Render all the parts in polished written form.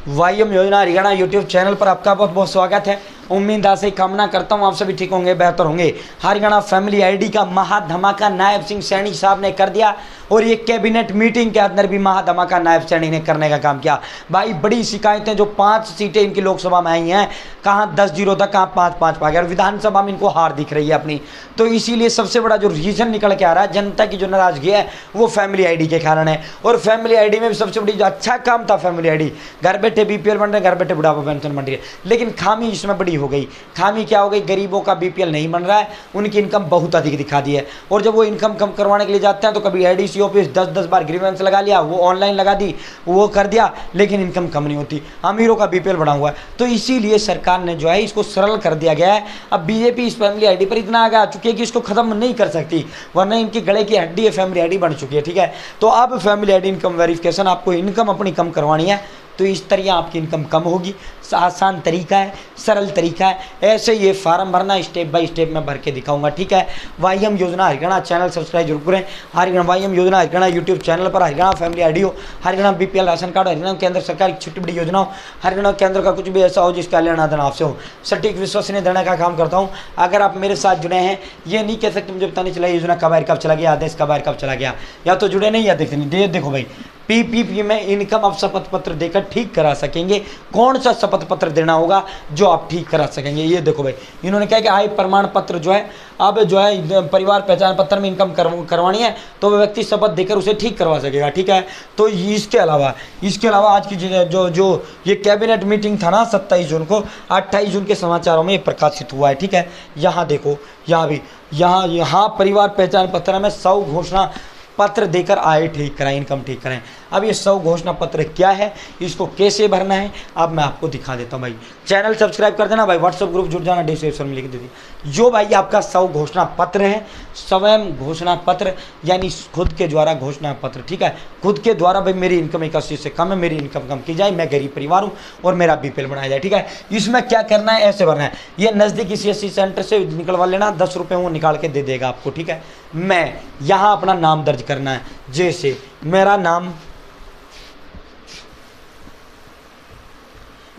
वाईएम योजना Haryana YouTube channel पर आपका बहुत बहुत स्वागत है। उम्मीद से कामना करता हूं आप सभी ठीक होंगे, बेहतर होंगे। हरियाणा फैमिली आईडी का महाधमाका नायब सिंह सैनी साहब ने कर दिया और ये कैबिनेट मीटिंग के अंदर भी महाधमाका नायब सैनी ने करने का काम किया। भाई बड़ी शिकायतें जो 5 सीटें इनकी लोकसभा में आई हैं, कहाँ 10-0 था, कहाँ 5-5 पा गया और विधानसभा में इनको हार दिख रही है अपनी। तो इसीलिए सबसे बड़ा जो रीजन निकल के आ रहा है, जनता की जो नाराजगी है वो फैमिली आईडी के कारण है। और फैमिली आईडी में भी सबसे बड़ी जो अच्छा काम था फैमिली आईडी, घर बैठे बीपीएल बन रहे, घर बैठे बुढ़ापा पेंशन बन रही है। लेकिन खामी इसमें बड़ी हो गई। खामी क्या हो गई? गरीबों का बीपीएल नहीं बन रहा है, उनकी इनकम बहुत अधिक दिखा दी है। और जब वो इनकम कम करवाने के लिए जाते हैं तो कभी एडीसी ऑफिस 10-10 बार ग्रीवेंस लगा लिया, वो ऑनलाइन लगा दी, वो कर दिया, लेकिन इनकम कम नहीं होती। अमीरों का बीपीएल बढ़ा हुआ है। तो इसीलिए सरकार ने जो है इसको सरल कर दिया गया है। अब बीजेपी इस फैमिली आईडी पर इतना आगे आ चुकी है कि इसको खत्म नहीं कर सकती, वरना इनकी गले की हड्डी है, फैमिली आईडी बन चुकी है। ठीक है, तो अब फैमिली आईडी इनकम वेरिफिकेशन, आपको इनकम अपनी कम करवानी है तो इस तरह आपकी इनकम कम होगी। आसान तरीका है, सरल तरीका है। ऐसे ये फार्म भरना स्टेप बाय स्टेप मैं भर के दिखाऊंगा। ठीक है, वाईएम योजना हरियाणा चैनल सब्सक्राइब जरूर करें। हरियाणा वाईएम योजना हरियाणा यूट्यूब चैनल पर हरियाणा फैमिली आईडी हो, Haryana BPL ration card, Haryana केंद्र सरकार की छोटी बड़ी योजना हो, हरियाणा केंद्र का कुछ भी ऐसा हो जिसका लेना देना आपसे हो, सटीक विश्वसनीय देने का काम करता हूँ। अगर आप मेरे साथ जुड़े हैं, ये नहीं कह सकते मुझे पता नहीं चला योजना कब आए कब चला गया, आदेश कब आए कब चला गया, या तो जुड़े नहीं या देखते नहीं। देखो भाई, पीपीपी में इनकम आप शपथ पत्र देकर ठीक करा सकेंगे। कौन सा शपथ पत्र देना होगा जो आप ठीक करा सकेंगे? ये देखो भाई, इन्होंने कहा कि आय प्रमाण पत्र जो है, अब जो है परिवार पहचान पत्र में इनकम करवानी है तो वह व्यक्ति शपथ देकर उसे ठीक करवा सकेगा। ठीक है, तो इसके अलावा आज की जो ये कैबिनेट मीटिंग था ना 27 जून को, 28 जून के समाचारों में ये प्रकाशित हुआ है। ठीक है, यहाँ देखो, यहाँ भी यहाँ परिवार पहचान पत्र में 100 घोषणा पत्र देकर आय ठीक कराएं, इनकम ठीक कराएं। अब ये 100 घोषणा पत्र क्या है, इसको कैसे भरना है, अब मैं आपको दिखा देता हूँ। भाई चैनल सब्सक्राइब कर देना, भाई व्हाट्सएप ग्रुप जुड़ जाना, डिस्क्रिप्शन में लिख दे दी। जो भाई आपका 100 घोषणा पत्र है, स्वयं घोषणा पत्र यानी खुद के द्वारा घोषणा पत्र। ठीक है, खुद के द्वारा भाई मेरी इनकम 81 से कम है, मेरी इनकम कम की जाए, मैं गरीब परिवार हूँ और मेरा बीपीएल बनाया जाए। ठीक है, इसमें क्या करना है, ऐसे भरना है। ये नज़दीकी CSC सेंटर से निकलवा लेना, 10 रुपये वो निकाल के दे देगा आपको। ठीक है, मैं यहाँ अपना नाम दर्ज करना है, जैसे मेरा नाम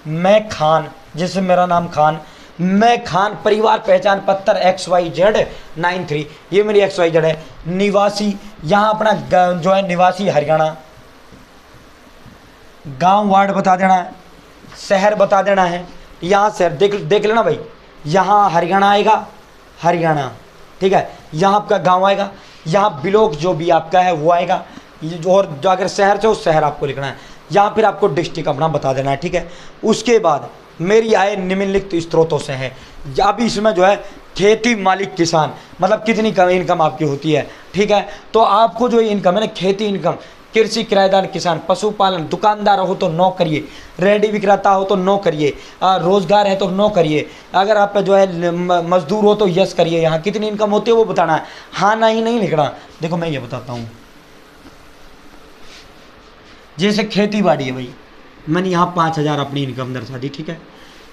मैं खान, जैसे मेरा नाम खान, मैं खान, परिवार पहचान पत्र XYZ 93, ये मेरी XYZ है। निवासी यहाँ अपना जो है निवासी हरियाणा, गांव वार्ड बता देना है, शहर बता देना है। यहाँ शहर देख लेना भाई, यहाँ हरियाणा आएगा, हरियाणा। ठीक है, यहाँ आपका गांव आएगा, यहाँ ब्लॉक जो भी आपका है वो आएगा, और जो अगर शहर से उस शहर आपको लिखना है, या फिर आपको डिस्ट्रिक्ट अपना बता देना है। ठीक है, उसके बाद मेरी आय निम्नलिखित स्रोतों से है। अब इसमें जो है खेती मालिक किसान, मतलब कितनी इनकम आपकी होती है। ठीक है, तो आपको जो इनकम है ना, खेती इनकम, कृषि किराएदार किसान, पशुपालन, दुकानदार हो तो नो करिए, रेडी विक्रेता हो तो नो करिए, रोजगार है तो नो करिए, अगर आप जो है मजदूर हो तो यस करिए। यहाँ कितनी इनकम होती है वो बताना है, हाँ नहीं लिखना। देखो मैं ये बताता हूँ, जैसे खेती बाड़ी है भाई, मैंने यहाँ 5000 अपनी इनकम दर्शा दी। ठीक है,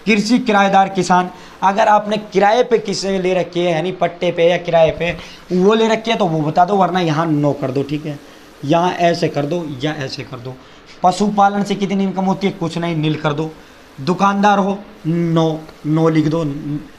कृषि किराएदार किसान, अगर आपने किराए पे किसी ले रखी है, यानी पट्टे पे या किराए पे वो ले रखी है तो वो बता दो, वरना यहाँ नो कर दो। ठीक है, यहाँ ऐसे कर दो या ऐसे कर दो। पशुपालन से कितनी इनकम होती है, कुछ नहीं, नील कर दो। दुकानदार हो नो लिख दो।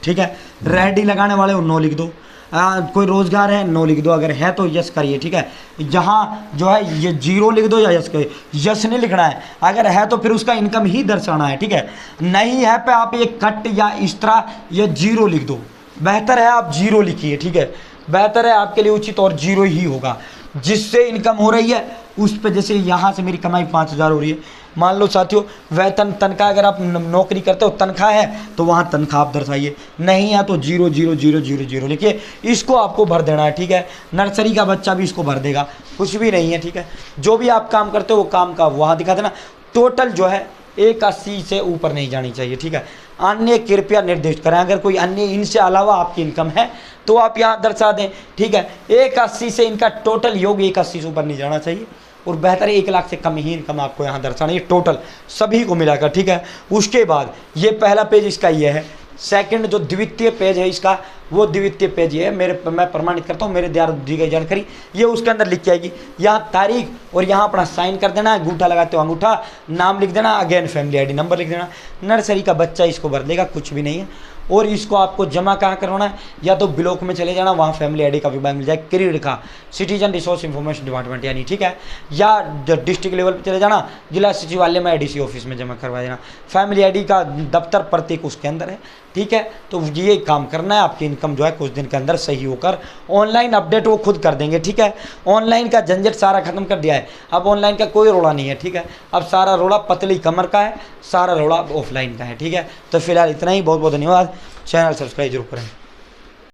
ठीक है, रेडी लगाने वाले हो नो लिख दो। कोई रोजगार है नो लिख दो, अगर है तो यस करिए। ठीक है, यहाँ जो है ये 0 लिख दो या यस करिए, यस नहीं लिखना है। अगर है तो फिर उसका इनकम ही दर्शाना है। ठीक है, नहीं है पे आप ये कट या इस तरह ये 0 लिख दो। बेहतर है आप 0 लिखिए। ठीक है, बेहतर है आपके लिए उचित, और 0 ही होगा। जिससे इनकम हो रही है उस पर, जैसे यहाँ से मेरी कमाई 5000 हो रही है, मान लो साथियों, वेतन तनख्वाह, अगर आप नौकरी करते हो तनख्वाह है तो वहाँ तनख्वाह आप दर्शाइए, नहीं है तो 0 लिखिए। इसको आपको भर देना है। ठीक है, नर्सरी का बच्चा भी इसको भर देगा, कुछ भी नहीं है। ठीक है, जो भी आप काम करते हो वो काम का वहाँ दिखा देना। टोटल जो है 81 से ऊपर नहीं जानी चाहिए। ठीक है, अन्य कृपया निर्दिष्ट करें, अगर कोई अन्य इनसे अलावा आपकी इनकम है तो आप यहाँ दर्शा दें। ठीक है, 81 से इनका टोटल योग 81 से ऊपर नहीं जाना चाहिए, और बेहतर है 1 लाख से कम ही इनकम आपको यहाँ दर्शाना है, टोटल सभी को मिलाकर। ठीक है, उसके बाद ये पहला पेज इसका ये है, सेकंड जो द्वितीय पेज है इसका, वो द्वितीय पेज ये है, मैं प्रमाणित करता हूँ, मेरे द्वारा दी गई जानकारी ये उसके अंदर लिख के आएगी। यहाँ तारीख और यहाँ अपना साइन कर देना, अंगूठा लगाते हो अंगूठा, नाम लिख देना, अगेन फैमिली आईडी नंबर लिख देना। नर्सरी का बच्चा इसको भर देगा, कुछ भी नहीं है। और इसको आपको जमा कहाँ करवाना है, या तो ब्लॉक में चले जाना, वहाँ फैमिली आईडी का विभाग मिल जाए, क्रीड का, सिटीजन रिसोर्स इंफॉर्मेशन डिपार्टमेंट यानी, ठीक है। या डिस्ट्रिक्ट लेवल पे चले जाना, जिला सचिवालय में एडीसी ऑफिस में जमा करवा देना। फैमिली आईडी का दफ्तर प्रतीक उसके अंदर है, ठीक है। तो ये काम करना है, आपकी इनकम जो है कुछ दिन के अंदर सही होकर ऑनलाइन अपडेट वो खुद कर देंगे, ठीक है। ऑनलाइन का झंझट सारा खत्म कर दिया है, अब ऑनलाइन का कोई रोड़ा नहीं है, ठीक है। अब सारा रोड़ा पतली कमर का है, सारा रोड़ा ऑफलाइन का है, ठीक है। तो फिलहाल इतना ही, बहुत बहुत धन्यवाद। चैनल सब्सक्राइब जरूर करें।